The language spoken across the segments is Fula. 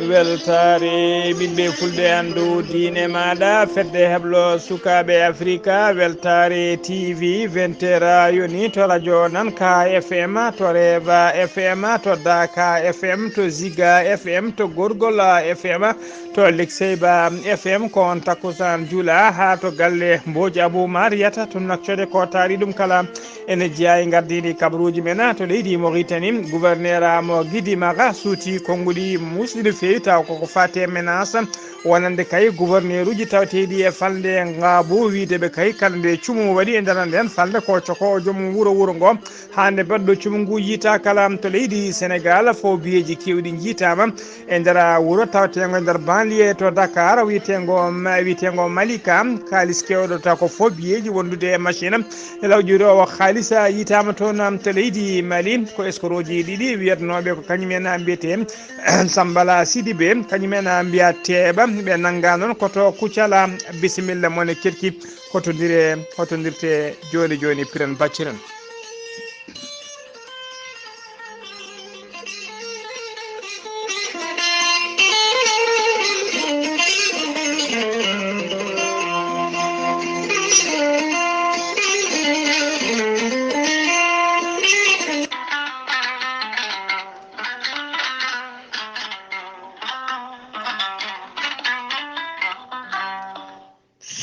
weltare ɓiɓɓe fulɓe andu diine maɗa fedde heblo sukaɓe africa weltare tv 20 yoni to radio nan ka fm to reva fm to daka fm to ziga fm to gorgol fm to lexeyba fm ko on takkusan juula ha to galle mboji abou mariata to naccode ko taari ɗum kala ene jeeya e gardidi kabaruji men to leydi Mauritanie gouverneur mo Guidi Maga suuti konnguli musɗiɗo feewi taw koko fate menace wonande kay gouverneur uji tawteɗi e falde ngaabu wideɓe kay kala nde cumu waɗi e nder nden falde ko coko joom wuro ngo hande baɗɗo cumu ngu yiita kala to leydi Sénégal fo biyeji kewɗi jiitama e nder wuro tawtego e nder banlieue to Dakar wiyetego Malika kalis kewɗo taw ko fo biyeji wondude e machine e lawƴiri o haalisa yitama toon to leydi Mali ko escroji ɗiɗi wiyatnoɓe ko kañumen mbiyete Sambala Sidibé kañumen mbiya teeɓa ɓe nangga noon koto kuccala bisimilla mone kerki hotodirte joni piren bacciren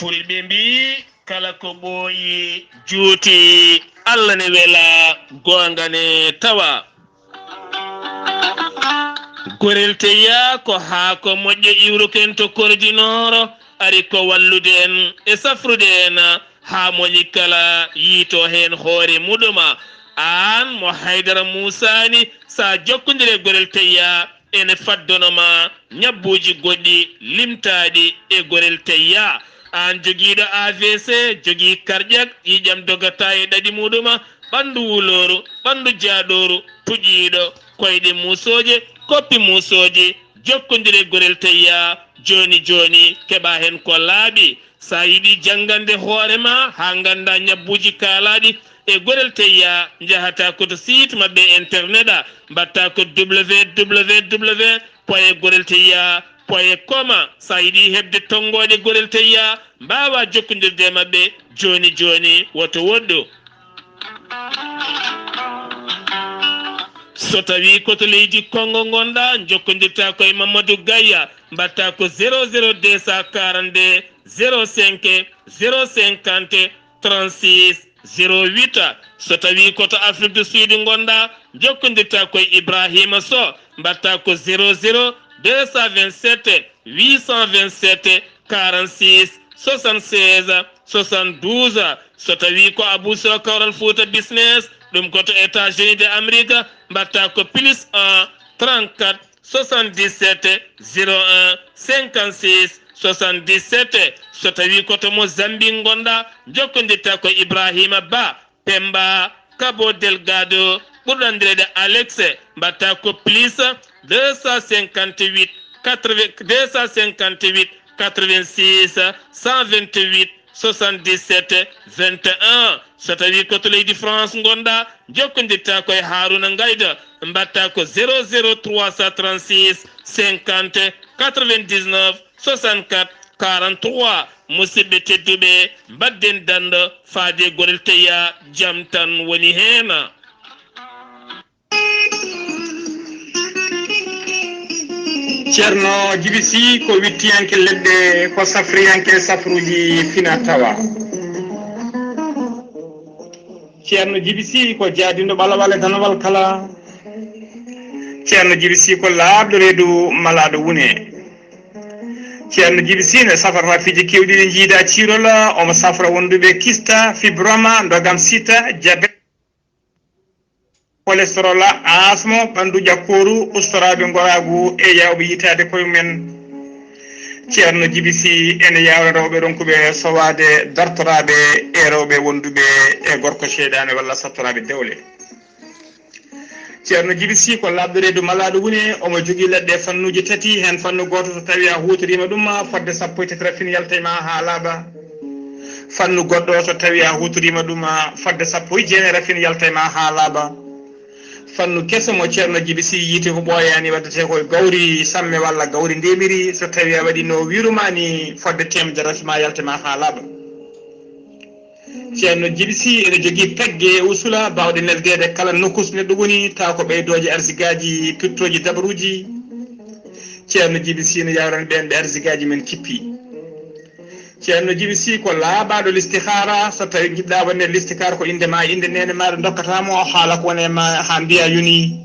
fulɓe mbi kala ko ɓooyi juuti Allah ne wela gonga ne tawa gorel teya ko haako moƴƴo iwruken to kordinoro ari ko wallude en e safrude en ha moƴi kala yiito hen hoore muɗuma an mo Haydara Musani sa jokkodire gorel teya ene faddonoma ñabbuji goɗɗi limtaɗi e gorel teya an joguiɗo AVC jogui cardiaque ƴiƴam dogata e ɗaɗi muɗuma ɓandu wuloru ɓandu jaaɗoru puƴƴiɗo koyɗe musoje koppi musoje jokkodire gorel teya joni keɓa hen ko laaɓi sa yiɗi janggande hoorema ha ganda ñabbuji kaalaɗi e gorel teya jahata koto site mabɓe internet mbatta ko www point gorel teya point com sa yiɗi hebde tonggode gorel teya mbawa jokkodirde mabɓe joni woto woɗɗo so tawi koto leydi Congo gonɗa jokkodirta koye Mamadou Gaya mbatta ko 00242 05 050 36 08 so tawi koto Afrique du Sud gonɗa jokkodirta koye Ibrahima Sow mbatta ko 00 227 827 46 76 72 so tawi ko Abou Sow Kawral Fouta business ɗum koto États-Unis de Amérique mbatta ko plus 1 34 77 01 56 77 so tawi koto Mozambique gonɗa jokkodirta ko Ibrahima Ba Pemba Cabo Delgado ɓurɗandirede Alex mbatta ko plus 258 86 128 77 21 so tawi koto leydi France gonɗa jokkodirta koye Haruna Gayda mbatta ko 00336 50 99 64 43 musidɓe tedduɓe mbadden dando faade gorel teya jaam tan woni hen ceerno Djiby Sy ko wittiyanke leɗɗe ko safriyanke safruji fina tawa ceerno Djiby Sy ko jaadindo ɓalawale danowal kala ceerno Djiby Sy ko laaɓɗo reedu malaɗo wune ceerno Djiby Sy ne safrata fiji kewɗi ɗi jiida cirol omo safra wonduɓe kista fibroma dogam sita diabete cholestérol asmo ɓandu ƴakkoru ustoraɓe goragu e yawɓe yitade koye mumen ceerno Djiby Sy ene yawra rewɓe ronkuɓe sowade dartoraɓe e rewɓe wonduɓe e gorko ceeɗane walla sattoraɓe dewle ceerno Djiby Sy ko labɗo reedu malaɗo wune omo jogui leɗɗe fannuji tati hen fannu goto so tawi a hutorima ɗum fodde 13 fin yaltayma ha laaɓa fannu goɗɗo so tawi a hutorima ɗum fodde 19 fin yaltayma ha laaɓa fannu keso mo ceerno Djiby Sy yiite ko ɓooyaani waddete koye gawri samme walla gawri ndemiri so tawi a waɗi no wirumani fodde temedere ma yaltema ha laaɓa ceerno Djiby Sy ene jogii pegge usula bawɗe neldede kala nokkus neɗɗo woni taw ko ɓeydoje arsigaji pirtoji dabaruji ceerno Djiby Sy ne yawran ɓen ɓe arsigaji men kippi ceerno Djiby Sy ko laaɓaɗo listihara so tawi jiɗɗa wonde listihara ko inde ma inde nene maɗa dokkatamo haala ko wone ma ha mbiya yoni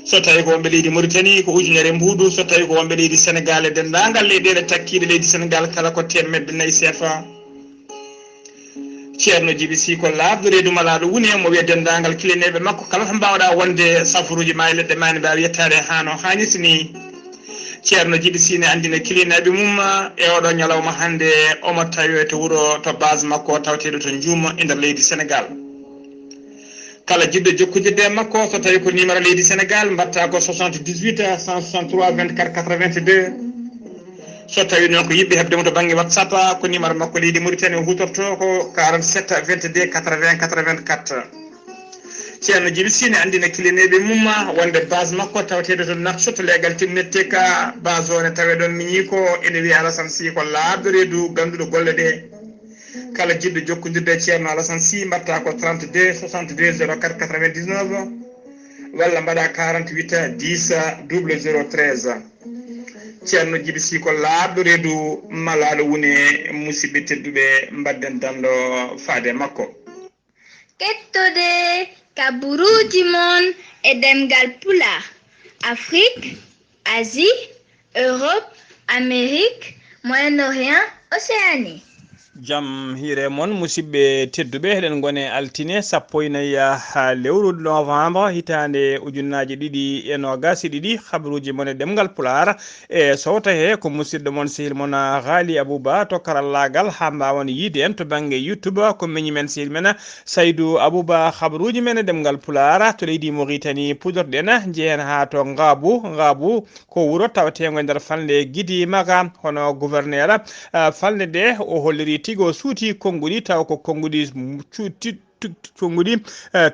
so tawi ko wonɓe leydi Mauritanie ko ujunere mbuuɗu so tawi ko wonɓe leydi Sénégal e dendagal leyɗele takkiɗe leydi Sénégal kala ko temedde 4 CFA ceerno Djiby Sy ko laaɓɗo reedu malaɗo woni mo wiya dendagal kileneɓe makko kala to mbawɗa wonde safaruji ma e leɗɗe ma ne mbawi yettade ha no hannirta ni ceerno Djiby Sy ne andina kilinaɓe mum e oɗo ñalawma hande omo tawi to wuuro to base makko tawteɗo to Djouma e nder leydi Sénégal kala jiɗɗo jokkodirde e makko so tawi ko numéro leydi Sénégal mbatta ko 78 163 24 82 so tawi noon ko yiɓɓe hebdemo to banggue WhatsApp ko numéro makko leydi Mauritanie hutorto ko 47 22 80 84 ceerno Djiby Sy ne andina kilineɓe mum wonde base makko taweteɗo to Nouakchott legal timnette ka base o ne tawe ɗon miñi ko ene wiya Alassane Sy ko laaɓɗo reedu ganduɗo golle ɗe kala jiɗɗo jokkodirde e ceerno Alassane Sy mbatta ko 32 62 04 99 walla mbaɗa 48 10 0013 ceerno Djiby Sy ko laaɓɗo reedu malaɗo woni musidɓe tedduɓe mbadden danɗo faade makko kettode kaburuji mon e ɗemngal pulaar Afrique, Asie, Europe, Amérique, Moyen-Orient, Océanie. Jam hiire mon musidɓe tedduɓe eɗen gone altine 14 ha lewru novembre hitande ujunnaji 2022 habaruji mon e ɗemgal pulaar e sowta he ko musidɗo mon sehil mon Ghalii Abuu Bah to karallagal ha mbawon yiide en to banggue YouTube ko meñi men sehil men Saydou Abou Bah habaruji men e ɗemgal pulaar to leydi Mauritanie pudorɗen jehen ha to Ngabou ko wuuro tawatego e nder falde Guidi Maga hono gouverneur falde de o holliri tigo suuti konngudi taw ko konngudi konngudi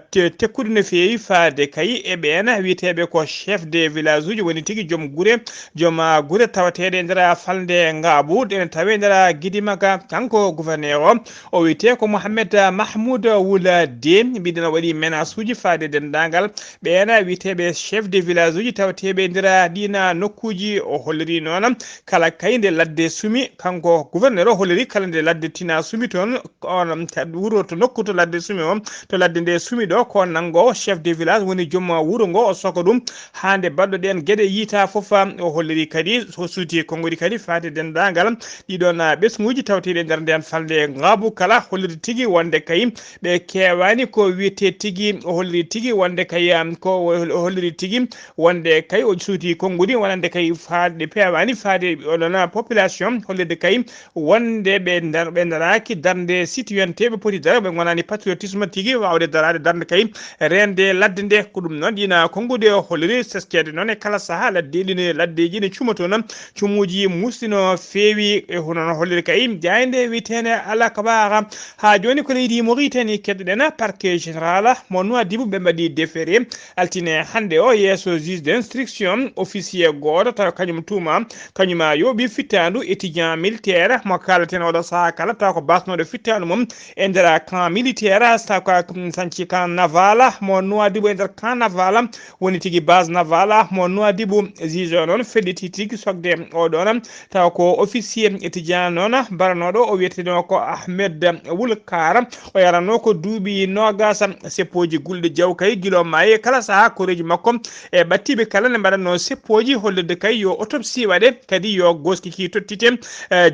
tekkude no feewi faade kay e ɓen wiyeteɓe ko chef de village uji woni tigui joom gure tawateɗe nder falde Ngabou ene tawe nder Guidi Maga kanko gouverneur o wiyete ko Mohamed Mahmoud Woulade mbiɗen waɗi menace uji faade dendagal ɓen wiyeteɓe chef de village uji tawateɓe nder ɗina nokkuji o holliri noon kala kayde ladde sumi kanko gouverneur o holliri kala nde ladde tina sumi toon on wuuro to nokku to ladde sumi o to ladde nde sumi ɗo ko nango chef de village woni joom wuuro ngo o soko ɗum hande baɗɗo ɗen gueɗe yiita foof o holliri kadi so suuti konngudi kadi faade dendagal ɗiɗon ɓesguji tawteɗe nder nden falde Ngabou kala holliri tigui wonde kay ɓe kewani ko wiyete tigui o holliri tigui wonde kay ko o holliri tigui wonde kay o suuti konngudi wonande kay faade pewani faade oɗon population hollirde kay wonde ɓe daraki darde citoyenneté ɓe poti dara ɓe gonani patriotisme tigui wawde darade darde kay rende ladde nde ko ɗum noon ɗina kongude o holliri seskede noon e kala saaha laddeji ne cumato noon cumuji musɗino feewi e hono holliri kay jayde witene ala kabara ha joni ko leydi Mauritanie keddoɗen parquet général mo Nouadhibou ɓe mbaɗi déféré altine hande o yesso juge d'instruction officier goto taw kañum tuuma kañuma yooɓi fittandu étudiant militaire mo kalaten oɗo saaha kala taw ko basnoɗo fittandu mum e nder camp militaire taw ko sanci camp naval mo Nouadhibou e nder camp naval woni tigui base naval mo Nouadhibou juge o noon feɗɗiti tigui sogde oɗon taw ko officier étudiant noon baranoɗo o wiyeteno ko Ahmed Wulkar o yaranno ko duuɓi nogas seppoji gulɗe jaw kay guilo maayi kala saaha koreji makko e ɓattiɓe kala ne mbaɗanno seppoji hollirde kay yo autopsie waɗe kadi yo goskiki tottite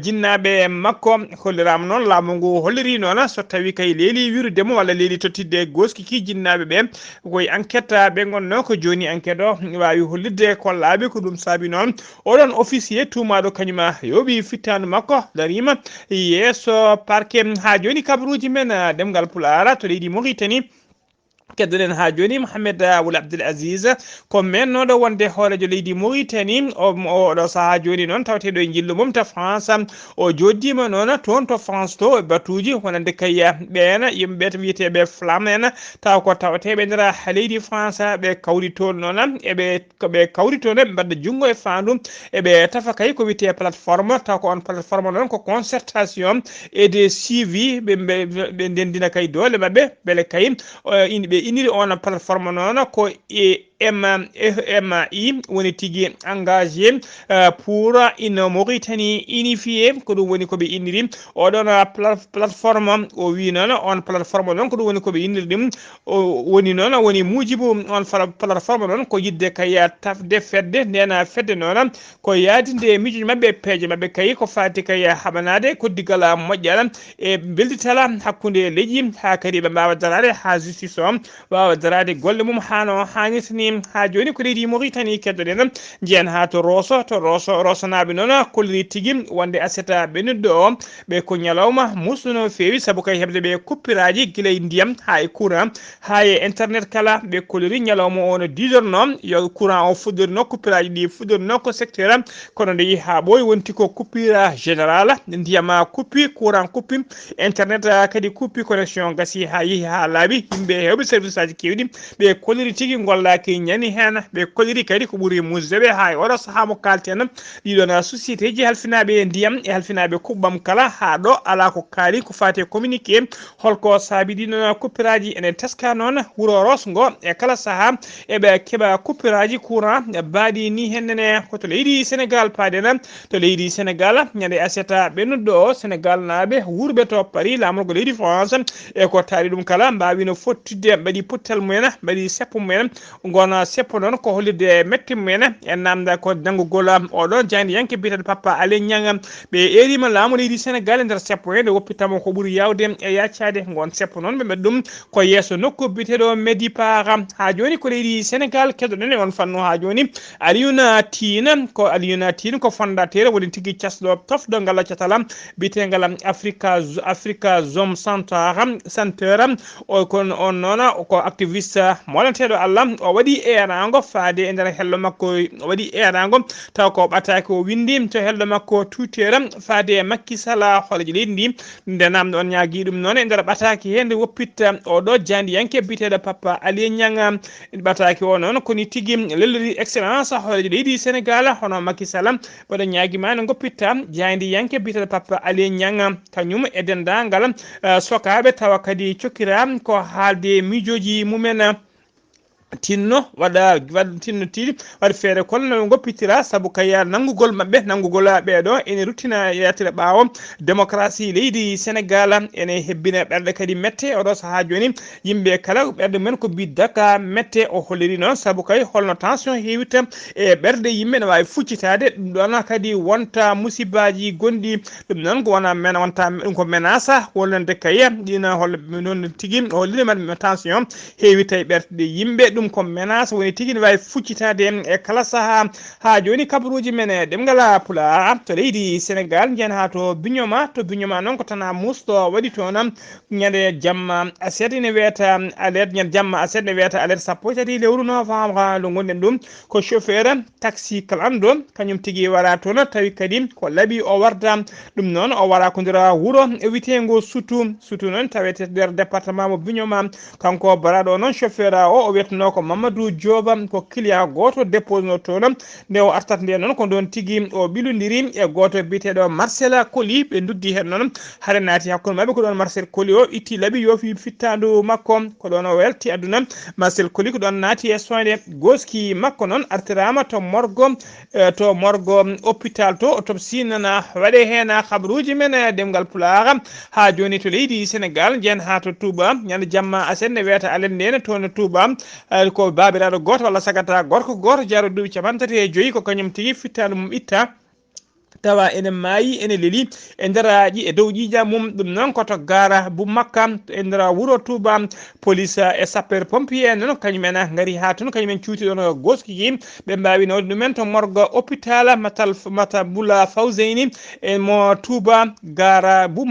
jinnaɓe makko hollirama noon laamu ngu holliri noon so tawi kay leeli wirudemo walla leeli tottidde goskiki jinnaɓe ɓe koye enquête ɓe gonno ko joni enquête o wawi hollirde ko laaɓi ko ɗum saabi noon oɗon officier tumaɗo kañuma yooɓi fittandu makko darima yesso parquet ha joni kabaruji men ɗemgal pulaar to leydi Mauritanie keddoɗen ha joni Mouhamed Wul Abdoul Aziz ko mennoɗo wonde hoorejo leydi Mauritanie oɗo saaha joni noon tawateɗo e jillu mum to France o joddima noon toon to France to e batuji wonande kay ɓen yimɓe to wiyeteɓe flamme en taw ko tawateɓe nder leydi France ɓe kawri toon noon koɓe kawri toon ɓe mbadda junggo e fandu eɓe tafa kay ko wiyete plateforme taw ko on plateforme noon ko concertation et de suivi ɓe ndendina kay dole mabɓe beele kay ɓe iniri on plateforme noon ko MI woni tigui engagé pour une Mauritanie unifiée ko ɗum woni koɓe inniri oɗon plateforme o wi noon on plateforme noon ko ɗum woni koɓe inniri ɗum woni noon woni mujibu on plateforme noon ko yidde kay tafde fedde ndena fedde noon ko yaadinde miijoji mabɓe peeje mabɓe kay ko fati kay haɓanade koddigal moƴƴal e belditala hakkude leƴƴi ha kadi ɓe mbawa darade ha justice o wawa darade golle mum hano hannirtani ha joni ko leydi Mauritanie keddoɗen jiyan ha to rosanaɓe noon kolliri tigui wonde aseta ɓennuɗo o ɓe ko ñalawma musno fewi saabu kay heɓde ɓe kuppiraji guilay ndiyam ha e courant ha e internet kala ɓe kolliri ñalawma o no didorno yo courant o fuɗɗorino kuppiraji ɗi fuɗɗorino ko secteur kono nde yi ha ɓooyi wonti ko coupure général ndiyama kuppi courant kuppi internet kadi kuppi connexion gasi ha yeehi ha laaɓi yimɓe hewɓe service aji kewɗi ɓe kolliri tigui gollaki ñani hen ɓe kolliri kadi ko ɓuuri musdeɓe ha e oɗo saaha mo kalten ɗiɗon société ji halfinaɓe ndiyam e halfinaɓe kuɓɓam kala ha ɗo ala ko kaali ko fate communiqué holko saabi ɗiɗon kuppiraji ene teska noon wuuro Rosgo e kala saaha eɓe keeɓa kuppiraji courant baaɗi ni hennene koto leydi Sénégal paaden to leydi Sénégal ñande aseta ɓennuɗo o Sénégal naaɓe wurɓe to Paris lamorgo leydi France e ko taari ɗum kala mbawino fottidde mbaɗi puttal mumen mbaɗi seppo mumen gona seppo noon ko hollirde metti mumen e namda ko janggugol oɗo jandi yanke biyeteɗo Papa Alé Niang ɓe erima laamu leydi Sénégal e nder seppo he nde woppitamo ko ɓuuri yawde e yaccade gon seppo noon ɓe mbaɗi ɗum ko yesso nokku biyeteɗo Medipar ha joni ko leydi Sénégal keddoɗen e on fannu ha joni Alioune Tine ko fondateur woni tigui casɗo tofɗo ngal catala biyetegal Africa Zone Centre o kon on noon ko activiste molanteɗo Allah o waɗi erago faade e nder hello makko o waɗi erago taw ko ɓataki o windi to hello makko Twitter faade Macky Sall horeji leydi ndi nde namde on ñaagui ɗum noon e nder ɓataki he nde woppitta oɗo jandiyanke biyeteɗo Papa Alé Niang ɓataki o noon koni tigui lellori excellence horeji leydi Sénégal hono Macky Sall ɓeɗo ñaguima ne goppitta jandiyanke biyeteɗo Papa Alé Niang kañum e dendagal sokaɓe tawa kadi cokkira ko haalde miijoji mumen tinno waɗa tinno tiiɗi waɗa feere kolno goppitira saabu kaya nanggugol mabɓe nanggugol ɓeeɗo ene ruttina yatira ɓaawo démocratie leydi Sénégal ene hebbina ɓerɗe kadi mette oɗo saaha joni yimɓe kala ɓerɗe men ko biddaka mette o holliri noon saabu kay holno tension heewita e ɓerɗe yimɓe ne wawi fuccitade ɗum ɗon kadi wonta musibaji gonɗi ɗum noon ko wona wonta ɗum ko menace wonande kaya ɗina holla noon tigui holliri man tension heewita e ɓerɗe yimɓe ɗum ko menace woni tigui ne wawi fuccitade e kala saaha ha joni kabaruji men ɗemngal pulaar to leydi Sénégal jiyan ha to Bignoma noon ko tana musto waɗi toon ñande jamma aset ne wiyata alerte ñande jamma aset ne wiyata alerte sappo e tati lewru novembre nde gonɗen ɗum ko chauffeur taxi kalando kañum tigui wara toon tawi kadi ko laaɓi o warda ɗum noon o wara ko nder wuuro e witego sutu noon tawete nder département mo Bignoma kanko baraɗo noon chauffeur o wiyetno ko Mamadou Dioba ko client goto dépose no toon nde o artat nde noon ko don tigui o ɓilodiri e goto biyeteɗo Marcel Coly ɓe duddi hen noon haare naati hakkude mabɓe ko ɗon Marcel Coly o itti laaɓi yofi fittandu makko ko ɗon o welti aduna Marcel Coly ko ɗon naati e soinde goski makko noon artirama to morgo hôpital to autopsie nana waɗe hen habaruji men ɗemngal pulaar ha joni to leydi Sénégal jiyan ha to Touba ñande jamma asen ne wiyata alen ndene toon Touba ko babiraɗo goto walla sagata gorko goto jaro duuɓi capantati e joyyi ko kañum tigui fittandu mum itta tawa ene maayi ene leli e nderaji e dow ƴiƴa mum ɗum noon koto gara bu makka e ndera wuro Touba police e sapeur pompier noon kañumen ngari ha toon kañumen cuuti ɗon goskiki ɓe mbawi nawde ɗumen to morgue hôpital mata Boula Fawzeyni e mo Touba gara bu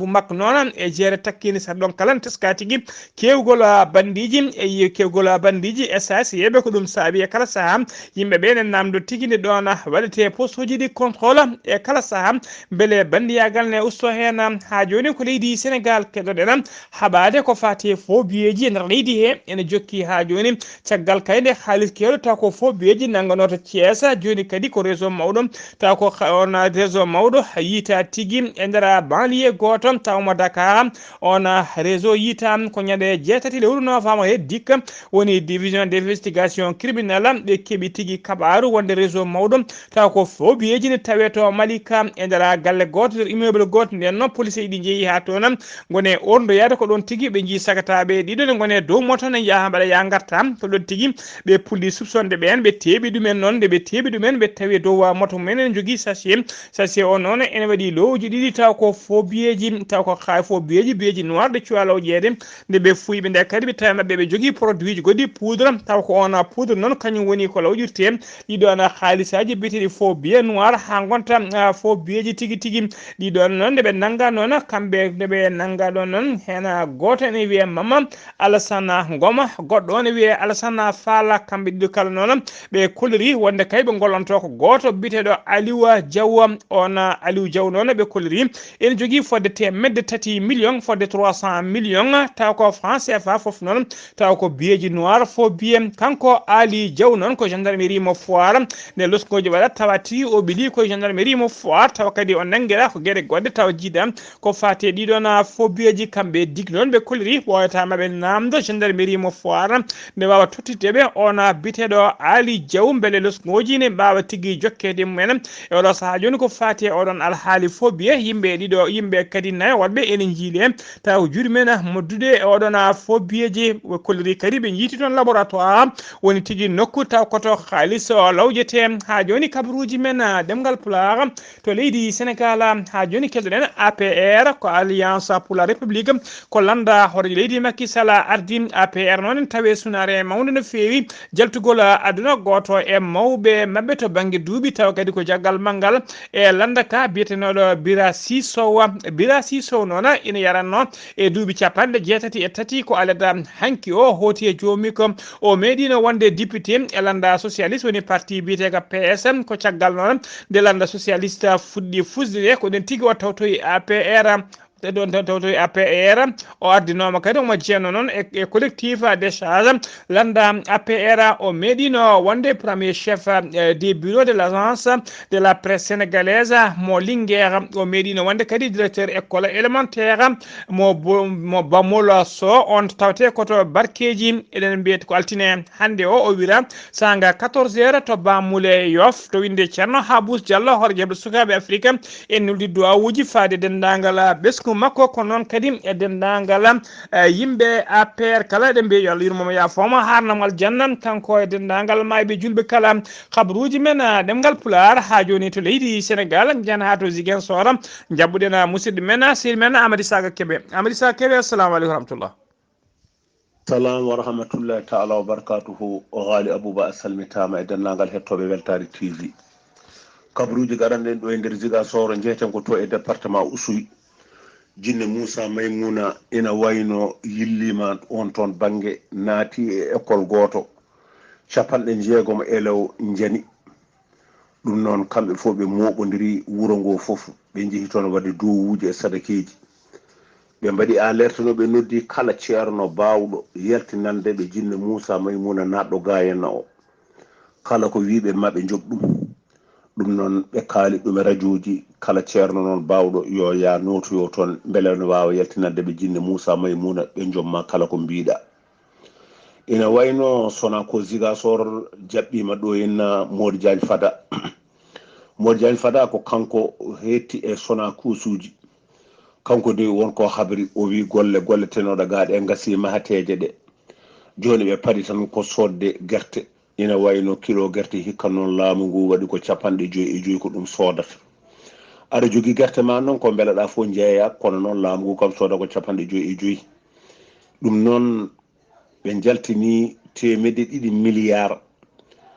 makka noon e jeere takkini sa ɗon kala teska tigui kewgol bandiji e kewgol bandiji e sasi yeɓe ko ɗum saabi e kala saaha yimɓeɓe ne namdo tigui nde ɗon waɗete poste uji ɗi contrôle e kala saaha beele bandiyagal ne usto hen ha joni ko leydi Sénégal keɗoɗen haɓade ko fati fo biyeji e nder leydi he ene jokki ha joni caggal kayde haalis kewɗo taw ko fo biyeji nanggano to Thiès joni kadi ko réseau mawɗo taw ko on réseau mawɗo yiita tigui e nder banlieue goto tawmo Dakar on réseau yiita ko ñande 6 lewru novembre he dikka woni division d'investigation criminelle ɓe keeɓi tigui kaɓaru wonde réseau mawɗo taw ko fo biyeji ne tawe to Malika e nder galle goto nder immeuble goto nden noon police ɗi jeeyi ha toon gone ordoyade ko ɗon tigui ɓe jii sagataɓe ɗiɗo ne gone dow moto ne jaaha mbaɗa ya garta ko ɗon tigui ɓe pulli soupçonde ɓen ɓe teeɓi ɗumen noon nde ɓe teeɓi ɗumen ɓe tawi dow moto mumen ene jogui sachet o noon ene waɗi lowji ɗiɗi taw ko fo biyeji taw ko fo biyeji noir de cuwalaw jeede nde ɓe fuyiɓe nde kadi ɓe tawi mabɓe ɓe jogui produit ji goɗɗi poudre taw ko on poudre noon kañum woni ko lawƴirte ɗiɗon haalisaji biyeteɗi fo biye noir ha gonta fo biyeji tigui ɗiɗon noon nde ɓe nangga noon kamɓe nde ɓe nangga ɗon noon hen goto ene wiye Mama Alassane Ngoma goɗɗo o ne wiye Alassane Fala kamɓe ɗiɗo kala noon ɓe kolliri wonde kay ɓe gollonto ko goto biteɗo Aliou Diaw on Aliou Diaw noon ɓe kolliri ene jogui fodde temedde 3 millions fodde 300 millions taw ko franc CFA foof noon taw ko biyeji noir fo biye kanko Ali Diaw noon ko gendarmerie mo Foire nde losgoji waɗat tawa tigui o ɓiili koye gendarmerie mo Foire tawa kadi o nanguira ko gueɗe goɗɗe tawa jiiɗa ko fate ɗiɗon fo biyeji kamɓe digui noon ɓe kolliri ɓoyata maɓe namdo gendarmerie mo Foire nde wawa tottiteɓe on biteɗo Ali Diaw beele losgoji ne mbawa tigui jokkede mumen e oɗo saaha joni ko fati oɗon alhaali fo biye yimɓe ɗiɗo yimɓe kadi nayo waɗɓe ene jiile taw juuɗe men moddude e oɗon fo biyeji ɓe kolliri kadi ɓe jiiti toon laboratoire woni tigui nokku taw koto haalis lawƴete ha joni kabaruji men ɗemngal pulaar to leydi Sénégal ha joni keɗoɗen APR ko alliance pour la république ko landa hoore leydi Macky Sall ardi APR noon tawe sunare mawde no fewi jaltugol aduna goto e mawɓe mabɓe to banggue duuɓi taw kadi ko jaggal manggal e landaka biyetenoɗo Bira Sissow noon ina yaranno e duuɓi 63 ko aleda hanki o hooti e jomi ko o meeɗino wonde député e landa socialiste woni parti biyetega PS ko caggal noon nde landa socialiste fuɗɗi fusde ko ɗen tigui o tawtoyi APR ɗon tawtoyi APR o ardinoma kadi omo jeeyno noon e collectif décharge landa APR o meeɗino wonde premier chef des bureaux de l'agence de la presse sénégalaise mo Linguère o meeɗino wonde kadi directeur école élémentaire mo Bamol So on tawte koto barkeji eɗen mbiyata ko altine hande o wira sanga 14h to Bamule Yoff to winde ceerno Habous Diallo hoore jeɓɗo sukaɓe Afrique en nuldi duwawuji faade dendagal ɓesgu makko ko noon kadi e dendagal yimɓe APR kala ɗe mbiya yo Allah yurmomo yafoma harnamal janna kanko e dendagal mayɓe julɓe kala habaruji men ɗemgal pulaar ha joni to leydi Sénégal jan ha to Ziguinchor jabɓuɗen musidɗo men sehil men Amady Saga Kébé assalamu aleykum rahmatullah. Salam wa rahmatullahi ta'ala wa barakatuhu. Ghalii Abuu Bah salmitama e dendagal hettoɓe Weltare TV. Kabaruji garanɗen ɗo e nder Ziguinchor jeeten ko to e département Oussouye. Jinne Moussa Maymouna ina wayno yillima on toon banggue naati e école goto 60 elew jani ɗum noon kamɓe fof ɓe moɓodiri wuro ngo fof ɓe jeehi toon wadde dowuji e sadakeji ɓe mbaɗi alerte no ɓe noddi kala ceerno bawɗo yaltinande ɓe Jinne Moussa Maymouna naɗɗo gayenna o kala ko wiɓe maɓe job ɗum noon ɓe kaali ɗum e radio ji kala ceerno noon bawɗo yo ya notoyo toon beele no wawa yaltinande ɓe Jinne Moussa Maymouna ɓe jomma kala ko mbiɗa ina wayno sona ko Ziguinchor jaɓɓima ɗo henna Mody Diagne Fada Mody Diagne Fada ko kanko hetti e sona kuusuji kanko de wonko habri o wi golle tenoɗo gaɗe e gasi mahateje ɗe joni ɓe paari tan ko sodde guerte ina wayno kilo gerte hikka noon laamu ngu waɗi ko 55 ko ɗum sodata aɗa jogui gerte ma noon ko beeleɗa fof jeeya kono noon laamu ngu kam sooda ko 55 ɗum noon ɓe jaltini 2 milliards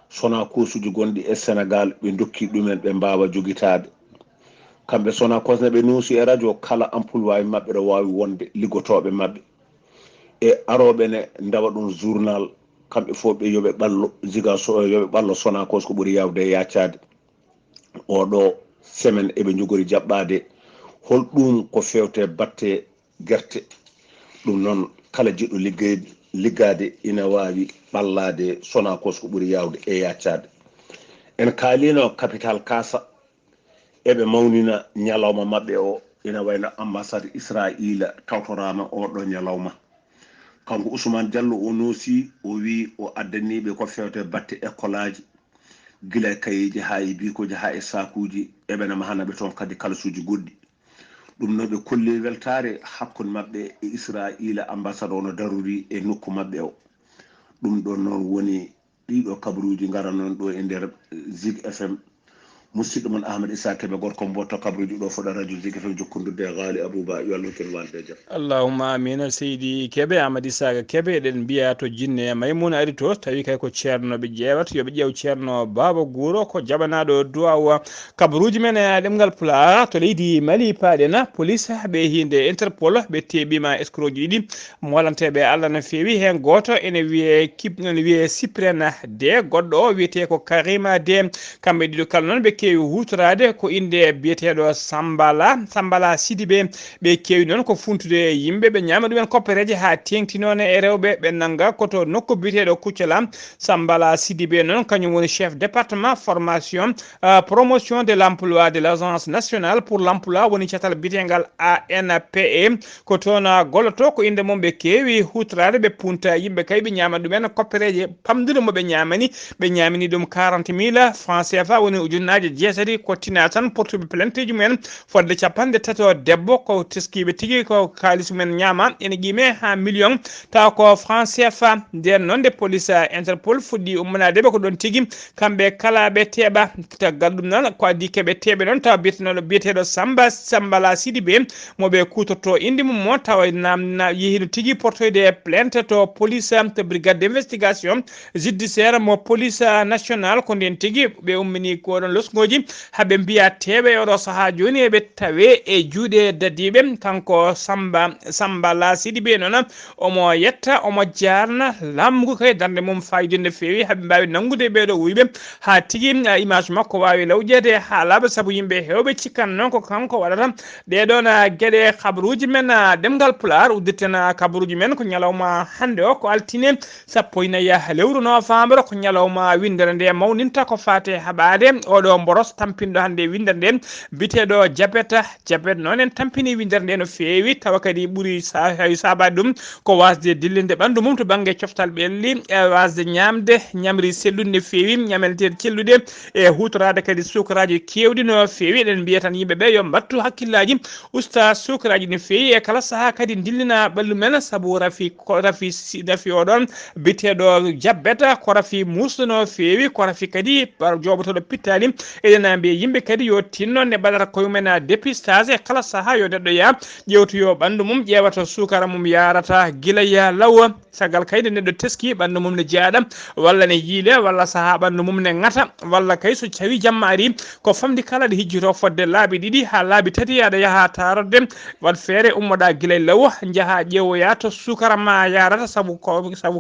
sona kosuji gonɗi e Sénégal ɓe dokki ɗumen ɓe mbawa jogitade kamɓe sona kosne ɓe nuusi e radio kala employé mabɓe ɗo wawi wonde liggotoɓe mabɓe e aroɓe ne ndawa ɗum journal kamɓe fof ɓe yoɓe ɓallo jiga yoɓe ɓallo sona kos ko ɓuuri yawde e yaccade oɗo semaine eɓe jogori jaɓɓade holɗum ko fewte batte guerte ɗum noon kala jiɗɗo liggade ina wawi ɓallade sona kos ko ɓuuri yawde e yaccade en kaalino capital kasa eɓe mawnina ñalawma mabɓe o ina wayno ambassade Israila tawtorama oɗo ñalawma kanko Ousmane Diallo o noosi o wi o addaniɓe ko fewte batte école aji gila e kayeji ha e bikoji ha e sakuji eɓenema hanaɓe toon kadi kalasuji goɗɗi ɗum noon ɓe kolli weltare hakkude mabɓe e Israila ambassade o no daruri e nokku mabɓe o ɗum ɗon noon woni ɗiɗo kabaruji gara noon ɗo e nder Zig FM musidɗo mon Ahmed Issa Kebe gorko mboto kabruji ɗo foɗa radio Zig FM jokkondude e Ghalii Abuu Bah yo Allah ken walde jaam allahumma amina seydi Kebe Ahmed Issa Kebe eɗen mbiya to jinne Maymuna ari to tawi kay ko ceerno ɓe ƴeewata yoɓe ƴeew ceerno Baba Guuro ko jaɓanaɗo duwaw kabaruji men e ɗemngal pulaar to leydi Mali paaɗena police ɓe hinde Interpol ɓe teɓima escroc ji ɗiɗi molanteɓe Allah no fewi hen goto ene wiye Cyprien de goɗɗo o wiyete ko Karima de kamɓe ɗiɗo kala noon ɓe kewi hutorade ko inde biyeteɗo Sambala Sidibé ɓe kewi noon ko funtude yimɓe ɓe ñama ɗumen koppereje ha tengtinone e rewɓe ɓe nanga koto nokku biyeteɗo Kuccala Sambala Sidibé noon kañum woni chef département formation promotion de l'emploi de l'agence nationale pour l'emploi woni catal biyetegal ANPE ko toon golloto ko inde mum ɓe kewi hutorade ɓe punta yimɓe kay ɓe ñama ɗumen koppereje pamdude mo ɓe ñamini ɗum 40.000 francs CFA woni ujunnaje jeetati ko tina tan portuɓe plainte ji mumen fodde 50 debbo ko teskiɓe tigui ko kalis mumen ñama ene qime ha million taw ko francs CFA nden noon de police Interpol fuɗɗi ummanade ko ɗon tigui kamɓe kala ɓe teeɓa taggal ɗum noon ko addi keɓe teeɓe noon taw biyeteɗo Sambala Sidibé moɓe kutorto inde mum mo tawa yehino tigui portoyde plainte to police to brigade d'investigation judiciaire mo police national ko nden tigui ɓe ummini koɗon losgoji haɓe mbiya teeɓe oɗo saaha joni eɓe tawe e juuɗe dadiɓe kanko Sambala Sidibé noon omo yetta omo jarna lamgu kay darde mum fayidinde fewi haɓe mbawi nangude ɓeɗo wuyɓe ha tigui image makko wawi lawƴede ha laaɓa saabu yimɓe hewɓe cikkan noon ko kanko waɗata ɗeɗon gueɗe kabaruji men ɗemgal pulaar udditen kabaruji men ko ñalawma hande o ko altine 14 lewru novembre ko ñalawma windere nde mawninta ko fate haɓade oɗo mboros tampinɗo hande windere nde biteɗo jabet noon en tampini windere nde no fewi tawa kadi ɓuuri sabade ɗum ko wasde dillinde ɓandu mum to banggue coftal ɓelli e wasde ñamde ñamri sellude no fewi ñamelteɗe cellude e hutorade kadi sukaraji kewɗi no fewi eɗen mbiya tan yimɓeɓe yo mbattu hakkillaji usta sukaraji no fewi e kala saaha kadi dillina ɓallu men saabu rafi oɗon biteɗo jabbeta ko rafi musɗo no fewi ko rafi kadi joɓotoɗo pittali eɗen mbiya yimɓe kadi yo tinno ne ɓaɗata koyemumen dépistage e kala saaha yo neɗɗo ya ƴewtoyo ɓandu mum ƴewata sukara mum yarata guila ya law sagal kayde neɗɗo teski ɓandu mum ne jaaɗa walla ne yiile walla saaha ɓandu mum ne ŋata walla kay so tawi jamma ari ko famdi kala ɗe hijjito fodde laabi ɗiɗi ha laabi tati aɗa yaaha tarode wat feere ummoɗa guila law jaaha ƴeewoya to sukara ma yarata saabu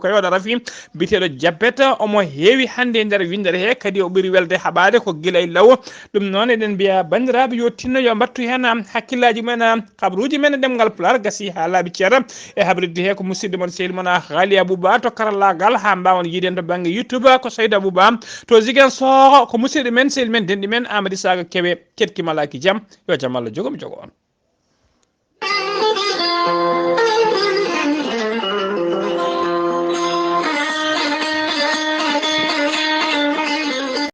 kay oɗa rafi biteɗo jabbeta omo heewi hande nder windere he kadi o ɓuuri welde haɓade ko guila law ɗum noon eɗen mbiya bandiraɓe yo tinno yo mbattu hen hakkillaji men kabaruji men ɗemgal pulaar gasi ha laabi ceera e habridde he ko musidɗo mon sehil mon Ghalii Abuu Bah to karallagal ha mbawon yiiden to banggue YouTube ko Saydou Abou Bah to Ziguinchor ko musidɗo men sehil men denɗi men Amadou Issa Kebe ketkimalaki jaam yo jaam Allah jogomi jogo on